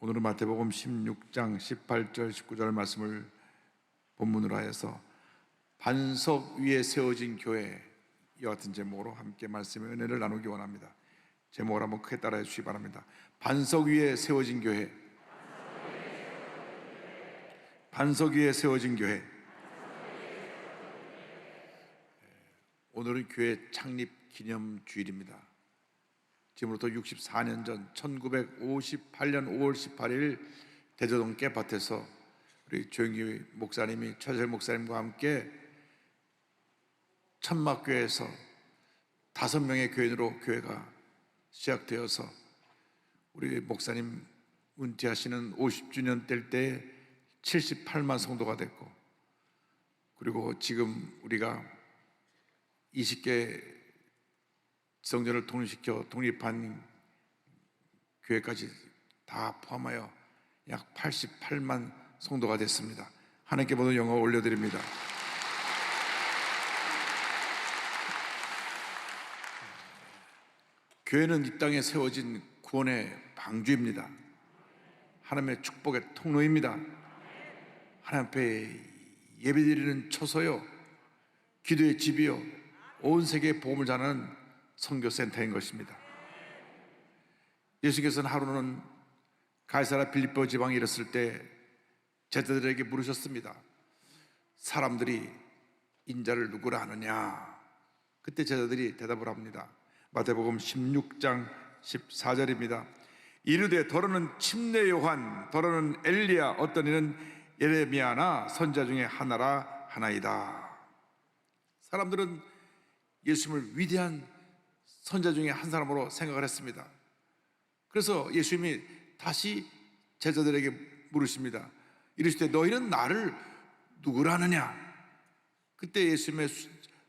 오늘은 마태복음 16장 18절 19절 말씀을 본문으로 하여서 반석 위에 세워진 교회, 이와 같은 제목으로 함께 말씀의 은혜를 나누기 원합니다. 제목을 한번 크게 따라해 주시기 바랍니다. 반석 위에 세워진 교회, 반석 위에 세워진 교회. 오늘은 교회 창립 기념 주일입니다. 지금부터 64년 전 1958년 5월 18일 대저동 깨밭에서 우리 조영기 목사님이 최재 목사님과 함께 천막교회에서 5명의 교인으로 교회가 시작되어서 우리 목사님 은퇴하시는 50주년 될 때에 78만 성도가 됐고, 그리고 지금 우리가 20개 성전을 통일시켜 독립한 교회까지 다 포함하여 약 88만 성도가 됐습니다. 하나님께 모든 영광을 올려드립니다. 교회는 이 땅에 세워진 구원의 방주입니다. 하나님의 축복의 통로입니다. 하나님 앞에 예배드리는 처소요, 기도의 집이요, 온 세계에 복음을 전하는 선교센터인 것입니다. 예수께서는 하루는 가이사랴 빌립보 지방에 이르렀을 때 제자들에게 물으셨습니다. 사람들이 인자를 누구라 하느냐? 그때 제자들이 대답을 합니다. 마태복음 16장 14절입니다. 이르되 더러는 침례 요한, 더러는 엘리야, 어떤 이는 예레미야나 선지자 중에 하나라 하나이다. 사람들은 예수님을 위대한 선지자 중에 한 사람으로 생각을 했습니다. 그래서 예수님이 다시 제자들에게 물으십니다. 이르시되 너희는 나를 누구라 하느냐? 그때 예수님의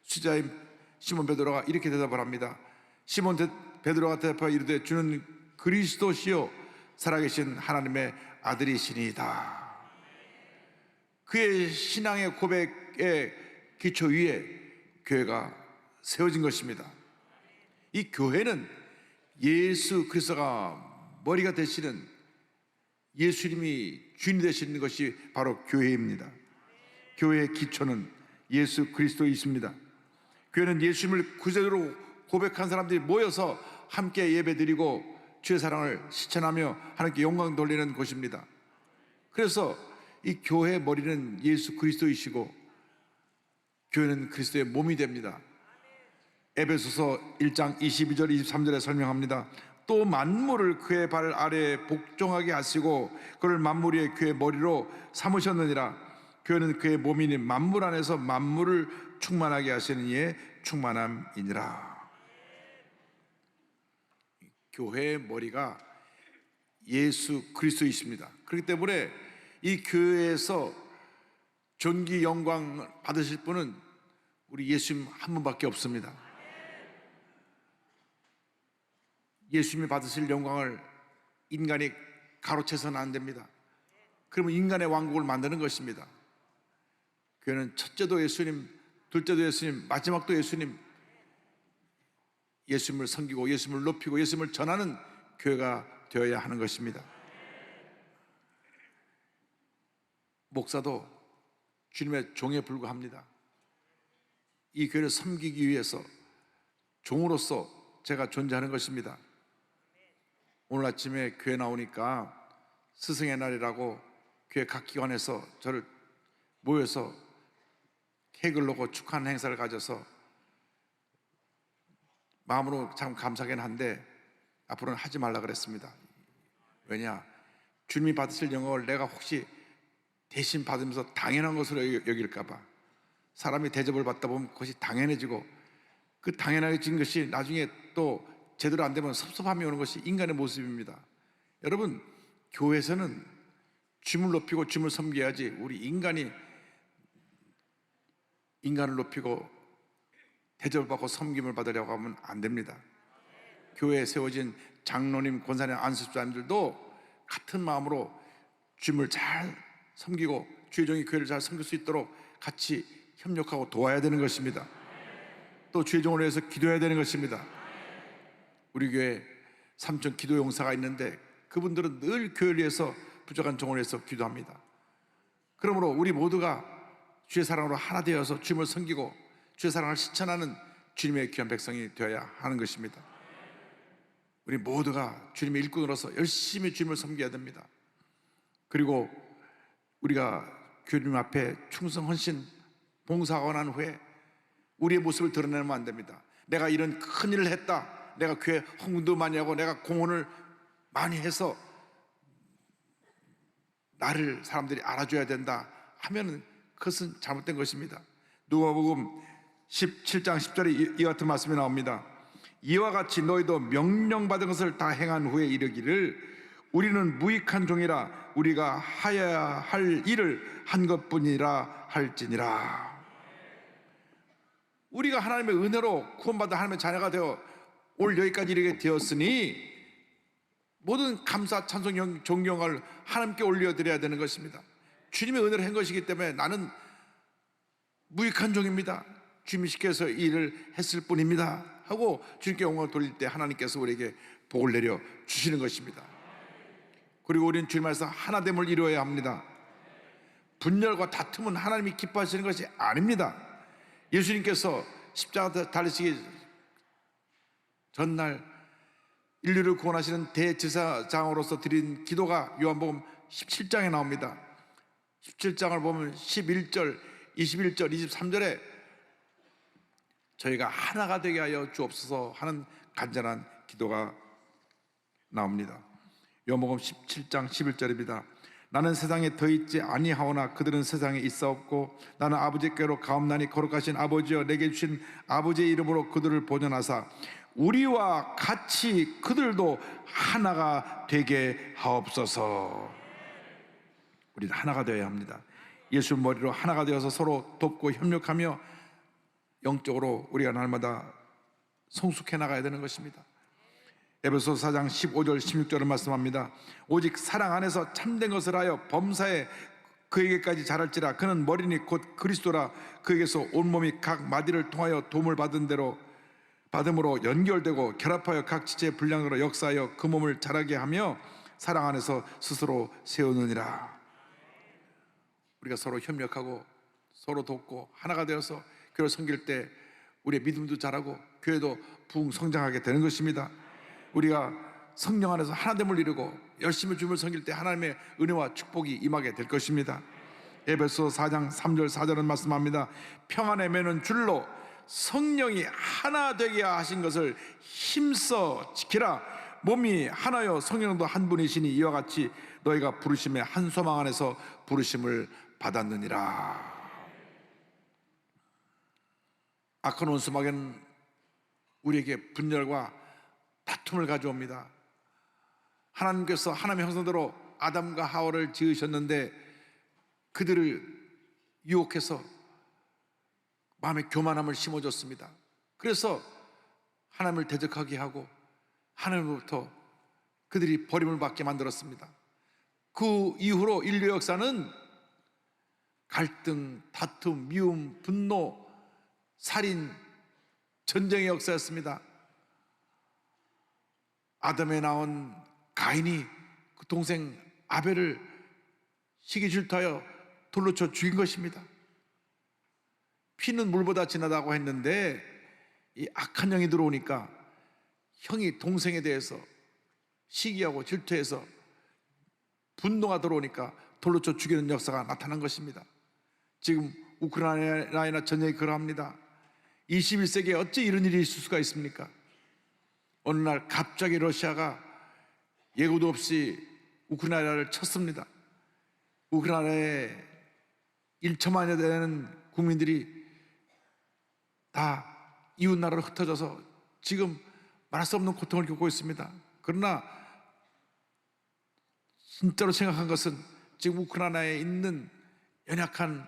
수자인 시몬 베드로가 이렇게 대답을 합니다. 시몬 베드로가 대답하여 이르되 주는 그리스도시요 살아계신 하나님의 아들이시니이다. 그의 신앙의 고백의 기초 위에 교회가 세워진 것입니다. 이 교회는 예수 그리스도가 머리가 되시는, 예수님이 주인이 되시는 것이 바로 교회입니다. 교회의 기초는 예수 그리스도이십니다. 교회는 예수님을 구세주로 고백한 사람들이 모여서 함께 예배드리고 주의 사랑을 실천하며 하나님께 영광 돌리는 곳입니다. 그래서 이 교회의 머리는 예수 그리스도이시고 교회는 그리스도의 몸이 됩니다. 에베소서 1장 22절 23절에 설명합니다. 또 만물을 그의 발 아래에 복종하게 하시고 그를 만물 위에 그의 머리로 삼으셨느니라. 교회는 그의 몸이니 만물 안에서 만물을 충만하게 하시는 이의 충만함이니라. 교회의 머리가 예수 그리스도이십니다. 그렇기 때문에 이 교회에서 존귀 영광 받으실 분은 우리 예수님 한 분밖에 없습니다. 예수님이 받으실 영광을 인간이 가로채서는 안 됩니다. 그러면 인간의 왕국을 만드는 것입니다. 교회는 첫째도 예수님, 둘째도 예수님, 마지막도 예수님, 예수님을 섬기고 예수님을 높이고 예수님을 전하는 교회가 되어야 하는 것입니다. 목사도 주님의 종에 불과합니다. 이 교회를 섬기기 위해서 종으로서 제가 존재하는 것입니다. 오늘 아침에 교회 나오니까 스승의 날이라고 교회 각 기관에서 저를 모여서 케이크를 놓고 축하하는 행사를 가져서 마음으로 참 감사하긴 한데 앞으로는 하지 말라 그랬습니다. 왜냐? 주님이 받으실 영광을 내가 혹시 대신 받으면서 당연한 것으로 여길까 봐. 사람이 대접을 받다 보면 그것이 당연해지고 그 당연해진 것이 나중에 또 제대로 안 되면 섭섭함이 오는 것이 인간의 모습입니다. 여러분, 교회에서는 주님을 높이고 주님을 섬겨야지 우리 인간이 인간을 높이고 대접을 받고 섬김을 받으려고 하면 안 됩니다. 교회에 세워진 장로님, 권사님, 안수집사님들도 같은 마음으로 주님을 잘 섬기고 주의 종이 교회를 잘 섬길 수 있도록 같이 협력하고 도와야 되는 것입니다. 또 주의 종을 위해서 기도해야 되는 것입니다. 우리 교회 삼천 기도 용사가 있는데 그분들은 늘 교회를 위해서, 부족한 종을 위해서 기도합니다. 그러므로 우리 모두가 주의 사랑으로 하나 되어서 주님을 섬기고 주의 사랑을 실천하는 주님의 귀한 백성이 되어야 하는 것입니다. 우리 모두가 주님의 일꾼으로서 열심히 주님을 섬겨야 됩니다. 그리고 우리가 주님 앞에 충성, 헌신, 봉사하고 난 후에 우리의 모습을 드러내면 안 됩니다. 내가 이런 큰 일을 했다, 내가 교회 헌금도 많이 하고 내가 공헌을 많이 해서 나를 사람들이 알아줘야 된다 하면 그것은 잘못된 것입니다. 누가복음 17장 10절에 이 같은 말씀이 나옵니다. 이와 같이 너희도 명령받은 것을 다 행한 후에 이르기를 우리는 무익한 종이라 우리가 하여야 할 일을 한 것뿐이라 할지니라. 우리가 하나님의 은혜로 구원받아 하나님의 자녀가 되어 올 여기까지 이르게 되었으니 모든 감사, 찬송, 존경을 하나님께 올려드려야 되는 것입니다. 주님의 은혜로 한 것이기 때문에 나는 무익한 종입니다, 주님이 시켜서 이 일을 했을 뿐입니다 하고 주님께 영광을 돌릴 때 하나님께서 우리에게 복을 내려 주시는 것입니다. 그리고 우리는 주님 안에서 하나됨을 이루어야 합니다. 분열과 다툼은 하나님이 기뻐하시는 것이 아닙니다. 예수님께서 십자가 달리시기 전날 인류를 구원하시는 대제사장으로서 드린 기도가 요한복음 17장에 나옵니다. 17장을 보면 11절, 21절, 23절에 저희가 하나가 되게 하여 주옵소서 하는 간절한 기도가 나옵니다. 요한복음 17장 11절입니다. 나는 세상에 더 있지 아니하오나 그들은 세상에 있사옵고 나는 아버지께로 가옵나니 거룩하신 아버지여 내게 주신 아버지의 이름으로 그들을 보존하사 우리와 같이 그들도 하나가 되게 하옵소서. 우리는 하나가 되어야 합니다. 예수 머리로 하나가 되어서 서로 돕고 협력하며 영적으로 우리가 날마다 성숙해 나가야 되는 것입니다. 에베소서 4장 15절 16절을 말씀합니다. 오직 사랑 안에서 참된 것을 하여 범사에 그에게까지 자랄지라. 그는 머리니 곧 그리스도라. 그에게서 온몸이 각 마디를 통하여 도움을 받음으로 연결되고 결합하여 각 지체의 분량으로 역사하여 그 몸을 자라게 하며 사랑 안에서 스스로 세우느니라. 우리가 서로 협력하고 서로 돕고 하나가 되어서 교회를 섬길 때 우리의 믿음도 자라고 교회도 부흥 성장하게 되는 것입니다. 우리가 성령 안에서 하나됨을 이루고 열심히 주님을 섬길 때 하나님의 은혜와 축복이 임하게 될 것입니다. 에베소서 4장 3절 4절은 말씀합니다. 평안에 매는 줄로 성령이 하나 되게 하신 것을 힘써 지키라. 몸이 하나요 성령도 한 분이시니 이와 같이 너희가 부르심의 한 소망 안에서 부르심을 받았느니라. 악한 원수마귀는 우리에게 분열과 다툼을 가져옵니다. 하나님께서 하나님의 형상대로 아담과 하와를 지으셨는데 그들을 유혹해서 마음에 교만함을 심어줬습니다. 그래서 하나님을 대적하게 하고 하나님으로부터 그들이 버림을 받게 만들었습니다. 그 이후로 인류 역사는 갈등, 다툼, 미움, 분노, 살인, 전쟁의 역사였습니다. 아담에 나온 가인이 그 동생 아벨을 시기 질투하여 돌로 쳐 죽인 것입니다. 피는 물보다 진하다고 했는데 이 악한 영이 들어오니까 형이 동생에 대해서 시기하고 질투해서 분노가 들어오니까 돌로 쳐 죽이는 역사가 나타난 것입니다. 지금 우크라이나 전쟁이 그러합니다. 21세기에 어찌 이런 일이 있을 수가 있습니까? 어느 날 갑자기 러시아가 예고도 없이 우크라이나를 쳤습니다. 우크라이나에 1천만여 되는 국민들이 다 이웃 나라로 흩어져서 지금 말할 수 없는 고통을 겪고 있습니다. 그러나 진짜로 생각한 것은 지금 우크라이나에 있는 연약한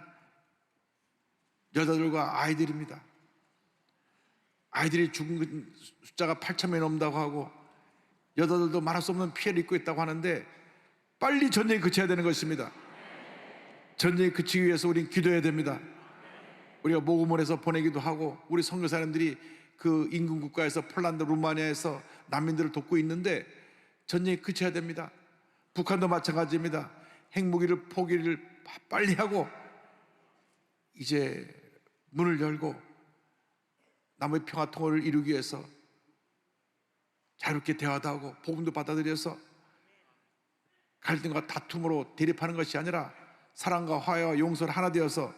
여자들과 아이들입니다. 아이들이 죽은 숫자가 8,000명이 넘는다고 하고 여자들도 말할 수 없는 피해를 입고 있다고 하는데 빨리 전쟁이 그쳐야 되는 것입니다. 전쟁이 그치기 위해서 우리는 기도해야 됩니다. 우리가 모금을 해서 보내기도 하고 우리 선교사님들이 그 인근 국가에서 폴란드, 루마니아에서 난민들을 돕고 있는데 전쟁이 그쳐야 됩니다. 북한도 마찬가지입니다. 핵무기를 포기를 빨리 하고 이제 문을 열고 남의 평화 통일을 이루기 위해서 자유롭게 대화도 하고 복음도 받아들여서 갈등과 다툼으로 대립하는 것이 아니라 사랑과 화해와 용서를 하나 되어서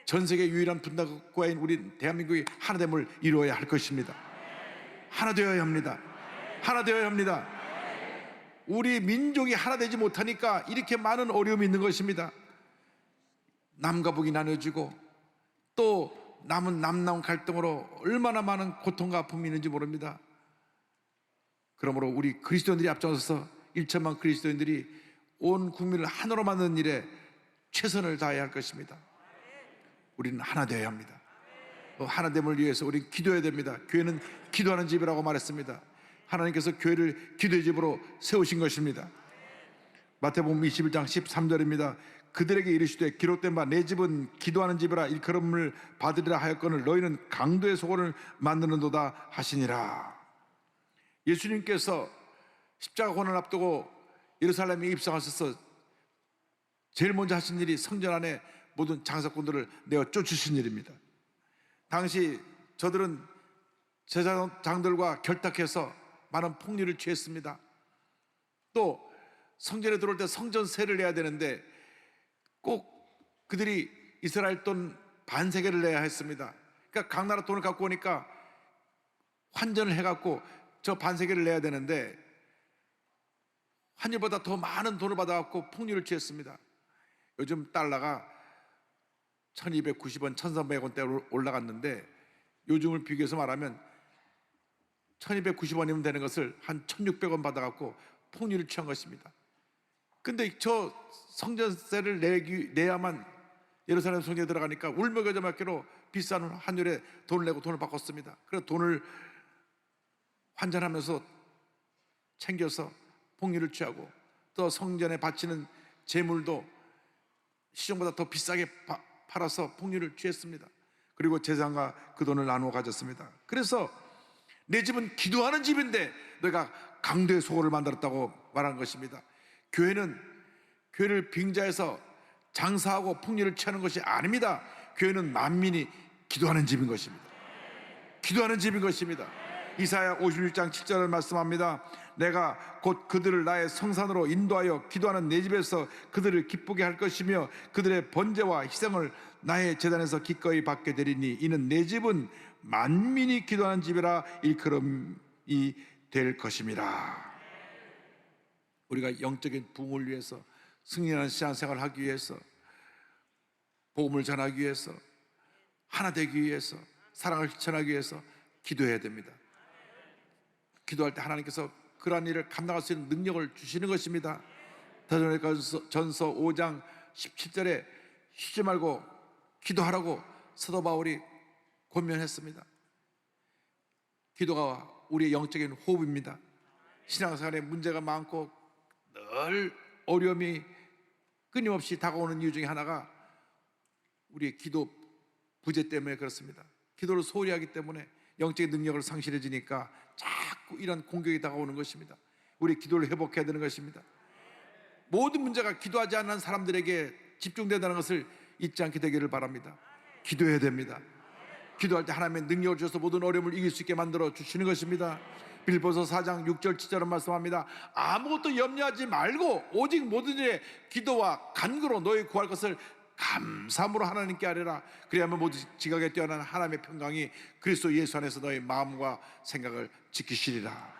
전 세계 유일한 분단국가인 우리 대한민국이 하나됨을 이루어야 할 것입니다. 하나 되어야 합니다. 하나 되어야 합니다. 우리 민족이 하나 되지 못하니까 이렇게 많은 어려움이 있는 것입니다. 남과 북이 나눠지고 또 남은 남남 갈등으로 얼마나 많은 고통과 아픔이 있는지 모릅니다. 그러므로 우리 그리스도인들이 앞장서서 1천만 그리스도인들이 온 국민을 하나로 만드는 일에 최선을 다해야 할 것입니다. 우리는 하나 되어야 합니다. 하나됨을 위해서 우리는 기도해야 됩니다. 교회는 기도하는 집이라고 말했습니다. 하나님께서 교회를 기도의 집으로 세우신 것입니다. 마태복음 21장 13절입니다. 그들에게 이르시되 기록된 바 내 집은 기도하는 집이라 일컬음을 받으리라 하였거늘 너희는 강도의 소굴을 만드는도다 하시니라. 예수님께서 십자가 고난을 앞두고 예루살렘에 입성하셔서 제일 먼저 하신 일이 성전 안에 모든 장사꾼들을 내어 쫓으신 일입니다. 당시 저들은 제사장들과 결탁해서 많은 폭리를 취했습니다. 또 성전에 들어올 때 성전세를 내야 되는데 꼭 그들이 이스라엘 돈 반세겔을 내야 했습니다. 그러니까 각 나라 돈을 갖고 오니까 환전을 해갖고 저 반세겔을 내야 되는데 환율보다 더 많은 돈을 받아갖고 폭리를 취했습니다. 요즘 달러가 1290원, 1300원대로 올라갔는데 요즘을 비교해서 말하면 1290원이면 되는 것을 한 1600원 받아갖고 폭리를 취한 것입니다. 근데 저 성전세를 내야만 예루살렘 성전에 들어가니까 울며겨져 맞기로 비싼 환율에 돈을 내고 돈을 바꿨습니다. 그래서 돈을 환전하면서 챙겨서 폭리를 취하고 또 성전에 바치는 제물도 시중보다 더 비싸게 팔아서 폭리를 취했습니다. 그리고 재산과 그 돈을 나누어 가졌습니다. 그래서 내 집은 기도하는 집인데 너희가 강도의 소굴을 만들었다고 말한 것입니다. 교회는 교회를 빙자해서 장사하고 폭리를 취하는 것이 아닙니다. 교회는 만민이 기도하는 집인 것입니다. 기도하는 집인 것입니다. 이사야 56장 7절을 말씀합니다. 내가 곧 그들을 나의 성산으로 인도하여 기도하는 내 집에서 그들을 기쁘게 할 것이며 그들의 번제와 희생을 나의 제단에서 기꺼이 받게 되리니 이는 내 집은 만민이 기도하는 집이라 일컬음이 될 것임이라. 우리가 영적인 부흥을 위해서 승리하는 신앙생활을 하기 위해서 복음을 전하기 위해서 하나 되기 위해서 사랑을 실천하기 위해서 기도해야 됩니다. 기도할 때 하나님께서 그러한 일을 감당할 수 있는 능력을 주시는 것입니다. 데살로니가전서 5장 17절에 쉬지 말고 기도하라고 사도 바울이 권면했습니다. 기도가 우리의 영적인 호흡입니다. 신앙생활에 문제가 많고 늘 어려움이 끊임없이 다가오는 이유 중에 하나가 우리의 기도 부재 때문에 그렇습니다. 기도를 소홀히 하기 때문에 영적인 능력을 상실해지니까 자꾸 이런 공격이 다가오는 것입니다. 우리 기도를 회복해야 되는 것입니다. 모든 문제가 기도하지 않는 사람들에게 집중된다는 것을 잊지 않게 되기를 바랍니다. 기도해야 됩니다. 기도할 때 하나님의 능력을 주셔서 모든 어려움을 이길 수 있게 만들어 주시는 것입니다. 빌보서 4장 6절 7절은 말씀합니다. 아무것도 염려하지 말고 오직 모든 일에 기도와 간구로 너희 구할 것을 감사함으로 하나님께 아뢰라. 그리하면 모두 지각에 뛰어난 하나님의 평강이 그리스도 예수 안에서 너희 마음과 생각을 지키시리라.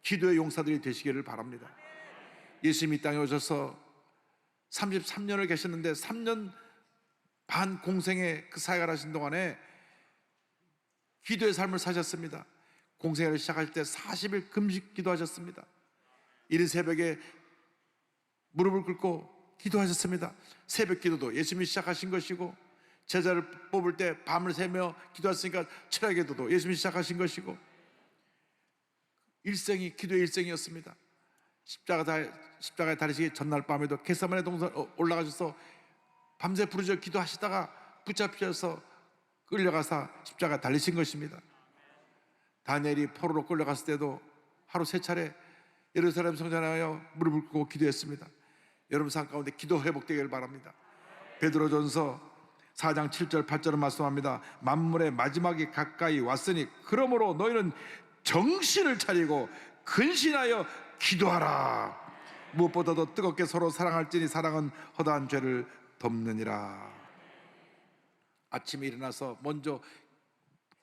기도의 용사들이 되시기를 바랍니다. 예수님이 이 땅에 오셔서 33년을 계셨는데 3년 반 공생의 그 사역을 하신 동안에 기도의 삶을 사셨습니다. 공생회를 시작할 때 40일 금식 기도하셨습니다. 이른 새벽에 무릎을 꿇고 기도하셨습니다. 새벽 기도도 예수님이 시작하신 것이고 제자를 뽑을 때 밤을 새며 기도했으니까 철학 기도도 예수님이 시작하신 것이고 일생이 기도의 일생이었습니다. 십자가에 달리시기 전날 밤에도 겟세마네 동산 올라가셔서 밤새 부르짖어 기도하시다가 붙잡혀서 끌려가서 십자가에 달리신 것입니다. 다니엘이 포로로 끌려갔을 때도 하루 3차례 예루살렘 성전하여 무릎을 꿇고 기도했습니다. 여러분 삶 가운데 기도 회복되기를 바랍니다. 베드로전서 4장 7절 8절은 말씀합니다. 만물의 마지막이 가까이 왔으니 그러므로 너희는 정신을 차리고 근신하여 기도하라. 무엇보다도 뜨겁게 서로 사랑할지니 사랑은 허다한 죄를 덮느니라. 아침에 일어나서 먼저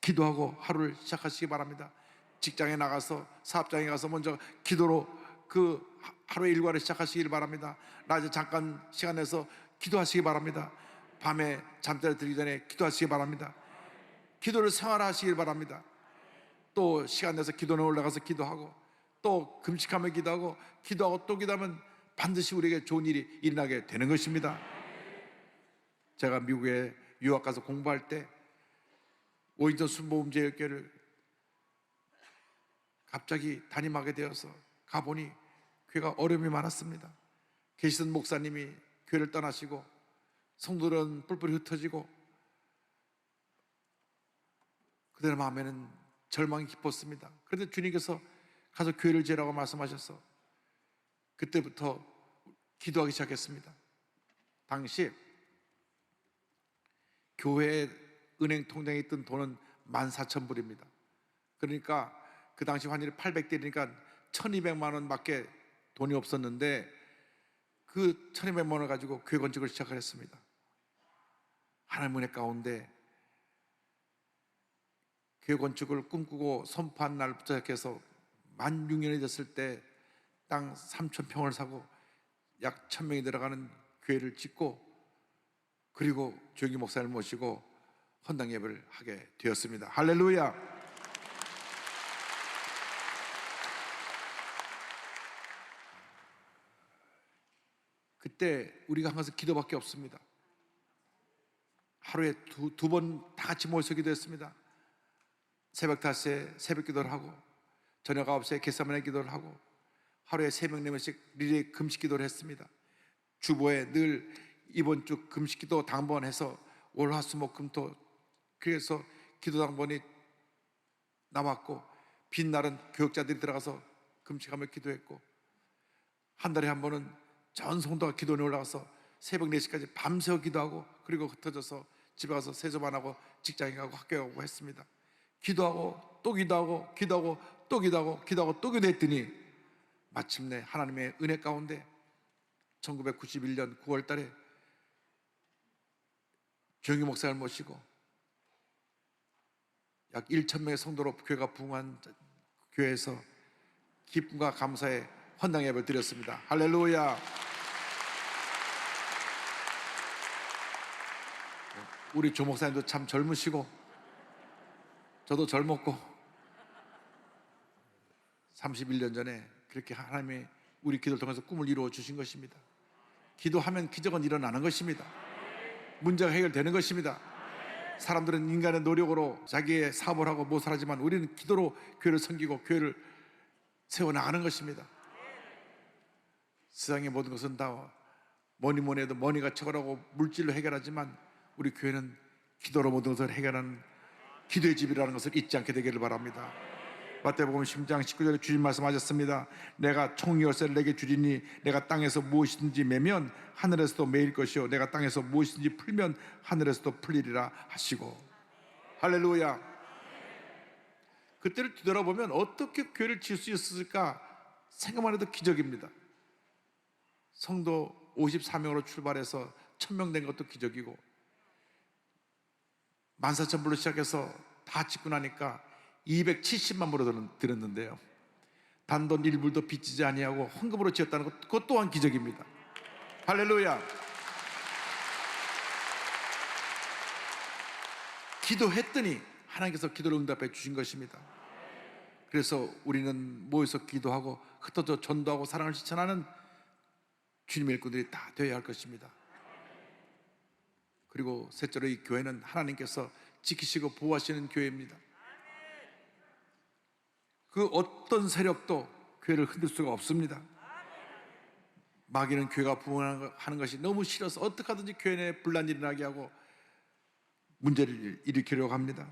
기도하고 하루를 시작하시기 바랍니다. 직장에 나가서 사업장에 가서 먼저 기도로 그 하루의 일과를 시작하시길 바랍니다. 낮에 잠깐 시간 내서 기도하시기 바랍니다. 밤에 잠자리 들기 전에 기도하시기 바랍니다. 기도를 생활하시길 바랍니다. 또 시간 내서 기도는 올라가서 기도하고 또 금식하며 기도하고 기도하고 또 기도하면 반드시 우리에게 좋은 일이 일어나게 되는 것입니다. 제가 미국에 유학 가서 공부할 때 오인전 순복음제일교회를 갑자기 담임하게 되어서 가보니 교회가 어려움이 많았습니다. 계시던 목사님이 교회를 떠나시고 성도들은 뿔뿔이 흩어지고 그들의 마음에는 절망이 깊었습니다. 그런데 주님께서 가서 교회를 지으라고 말씀하셔서 그때부터 기도하기 시작했습니다. 당시 교회 은행 통장에 있던 돈은 14,000불입니다. 그러니까 그 당시 환율이 800대니까 1,200만 원밖에 돈이 없었는데 그 1,200만 원을 가지고 교회 건축을 시작을 했습니다. 하나님의 은혜 가운데 교회 건축을 꿈꾸고 선포한 날부터 시작해서 만 6년이 됐을 때 땅 3,000평을 사고 약 1,000명이 들어가는 교회를 짓고 그리고 조영기 목사를 모시고 헌당 예배를 하게 되었습니다. 할렐루야. 그때 우리가 한 것은 기도밖에 없습니다. 하루에 두 번 다 같이 모여서 기도했습니다. 새벽 5시에 새벽 기도를 하고 저녁 9시에 겟세마네 기도를 하고 하루에 3명 4명씩 리레이 금식 기도를 했습니다. 주보에 늘 이번 주 금식 기도 당번해서 월, 화, 수, 목, 금, 토 그래서 기도 당번이 나왔고 빈 날은 교역자들이 들어가서 금식하며 기도했고 한 달에 한 번은 전 성도가 기도원에 올라가서 새벽 4시까지 밤새워 기도하고 그리고 흩어져서 집에 가서 세점 안 하고 직장에 가고 학교에 가고 했습니다. 기도하고 또 기도하고 기도하고 또 기도하고 기도하고 또 기도했더니 마침내 하나님의 은혜 가운데 1991년 9월 달에 조영기 목사를 모시고 약 1,000명의 성도로 교회가 부흥한 교회에서 기쁨과 감사의 헌당 예배를 드렸습니다. 할렐루야. 우리 조 목사님도 참 젊으시고 저도 젊었고 31년 전에 그렇게 하나님이 우리 기도를 통해서 꿈을 이루어 주신 것입니다. 기도하면 기적은 일어나는 것입니다. 문제가 해결되는 것입니다. 사람들은 인간의 노력으로 자기의 사업을 하고 무엇을 하지만 우리는 기도로 교회를 섬기고 교회를 세워나가는 것입니다. 세상의 모든 것은 다 뭐니 뭐니 해도 머니가 최고라고 물질로 해결하지만 우리 교회는 기도로 모든 것을 해결하는 기도의 집이라는 것을 잊지 않게 되기를 바랍니다. 마태복음 10장 19절에 주님 말씀하셨습니다. 내가 총열쇠를 내게 주리니 내가 땅에서 무엇이든지 매면 하늘에서도 매일 것이요 내가 땅에서 무엇이든지 풀면 하늘에서도 풀리리라 하시고 할렐루야. 그때를 뒤돌아보면 어떻게 교회를 지을 수 있었을까 생각만 해도 기적입니다. 성도 54명으로 출발해서 1,000명 된 것도 기적이고 14,000불로 시작해서 다 짓고 나니까 270만 불로 들었는데요. 단돈 1불도 빚지지 아니하고 헌금으로 지었다는 것, 그것 또한 기적입니다. 할렐루야. 기도했더니 하나님께서 기도를 응답해 주신 것입니다. 그래서 우리는 모여서 기도하고 흩어져 전도하고 사랑을 실천하는 주님의 일꾼들이 다 되어야 할 것입니다. 그리고 셋째로 이 교회는 하나님께서 지키시고 보호하시는 교회입니다. 그 어떤 세력도 교회를 흔들 수가 없습니다. 마귀는 교회가 부흥하는 것이 너무 싫어서 어떻게 하든지 교회 내에 분란이 일어나게 하고 문제를 일으키려고 합니다.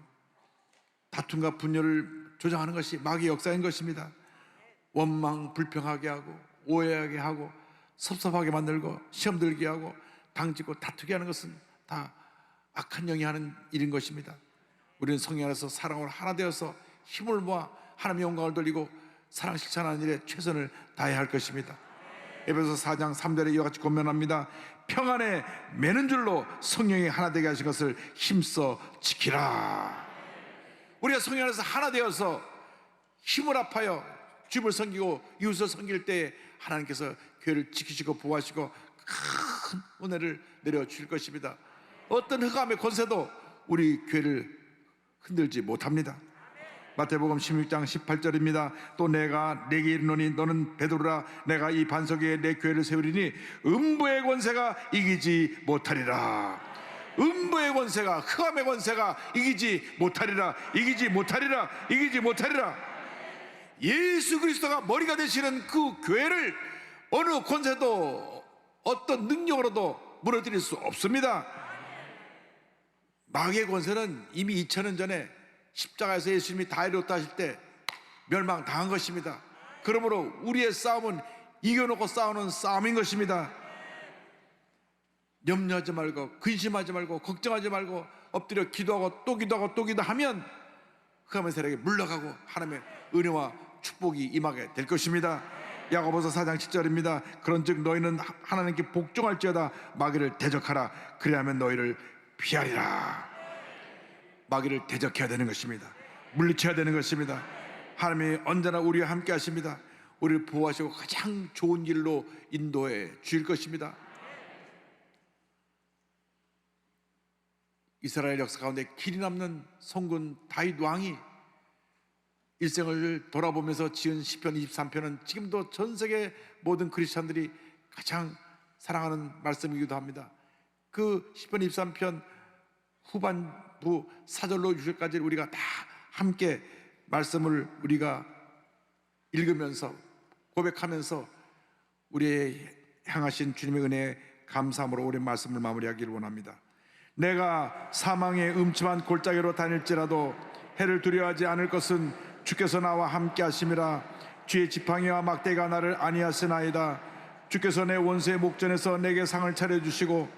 다툼과 분열을 조장하는 것이 마귀의 역사인 것입니다. 원망 불평하게 하고 오해하게 하고 섭섭하게 만들고 시험 들게 하고 당짓고 다투게 하는 것은 다 악한 영이 하는 일인 것입니다. 우리는 성령 안에서 사랑으로 하나 되어서 힘을 모아 하나님의 영광을 돌리고 사랑 실천하는 일에 최선을 다해야 할 것입니다. 에베소서 4장 3절에 이와 같이 권면합니다. 평안에 매는 줄로 성령이 하나 되게 하신 것을 힘써 지키라. 우리가 성령 안에서 하나 되어서 힘을 합하여 주님을 섬기고 이웃을 섬길 때 하나님께서 교회를 지키시고 보호하시고 큰 은혜를 내려주실 것입니다. 어떤 흑암의 권세도 우리 교회를 흔들지 못합니다. 마태복음 16장 18절입니다. 또 내가 내게 이르노니 너는 베드로라. 내가 이 반석 위에 내 교회를 세우리니 음부의 권세가 이기지 못하리라. 음부의 권세가, 흑암의 권세가 이기지 못하리라. 이기지 못하리라. 이기지 못하리라. 예수 그리스도가 머리가 되시는 그 교회를 어느 권세도 어떤 능력으로도 무너뜨릴 수 없습니다. 마귀의 권세는 이미 2000년 전에 십자가에서 예수님이 다 이뤘다 하실 때 멸망당한 것입니다. 그러므로 우리의 싸움은 이겨놓고 싸우는 싸움인 것입니다. 염려하지 말고 근심하지 말고 걱정하지 말고 엎드려 기도하고 또 기도하고 또 기도하면 흑암의 세력에 물러가고 하나님의 은혜와 축복이 임하게 될 것입니다. 야고보서 4장 7절입니다. 그런즉 너희는 하나님께 복종할지어다 마귀를 대적하라. 그리하면 너희를 피하리라. 마귀를 대적해야 되는 것입니다. 물리쳐야 되는 것입니다. 하나님이 언제나 우리와 함께 하십니다. 우리를 보호하시고 가장 좋은 길로 인도해 주실 것입니다. 이스라엘 역사 가운데 길이 남는 성군 다윗 왕이 일생을 돌아보면서 지은 시편 23편은 지금도 전 세계 모든 크리스찬들이 가장 사랑하는 말씀이기도 합니다. 그 시편 23편 후반부 4절로 6절까지 우리가 다 함께 말씀을 우리가 읽으면서 고백하면서 우리의 향하신 주님의 은혜에 감사함으로 오랜 말씀을 마무리하기를 원합니다. 내가 사망의 음침한 골짜기로 다닐지라도 해를 두려워하지 않을 것은 주께서 나와 함께 하심이라. 주의 지팡이와 막대가 나를 안위하시나이다. 주께서 내 원수의 목전에서 내게 상을 차려주시고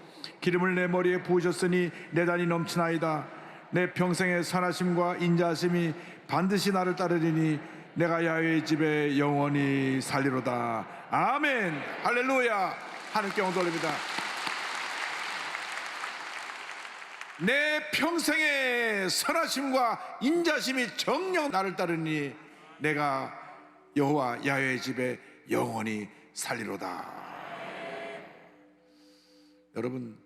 기름을 내 머리에 부으셨으니 내 단이 넘치나이다. 내 평생의 선하심과 인자하심이 반드시 나를 따르리니 내가 야훼의 집에 영원히 살리로다. 아멘. 할렐루야. 하늘께 영광 돌립니다. 내 평생의 선하심과 인자심이 정녕 나를 따르니 내가 여호와 야훼의 집에 영원히 살리로다. 여러분,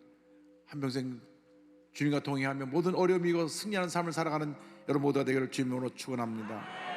한평생 주님과 동행하며 모든 어려움이고 승리하는 삶을 살아가는 여러분 모두가 되기를 주님으로 축원합니다.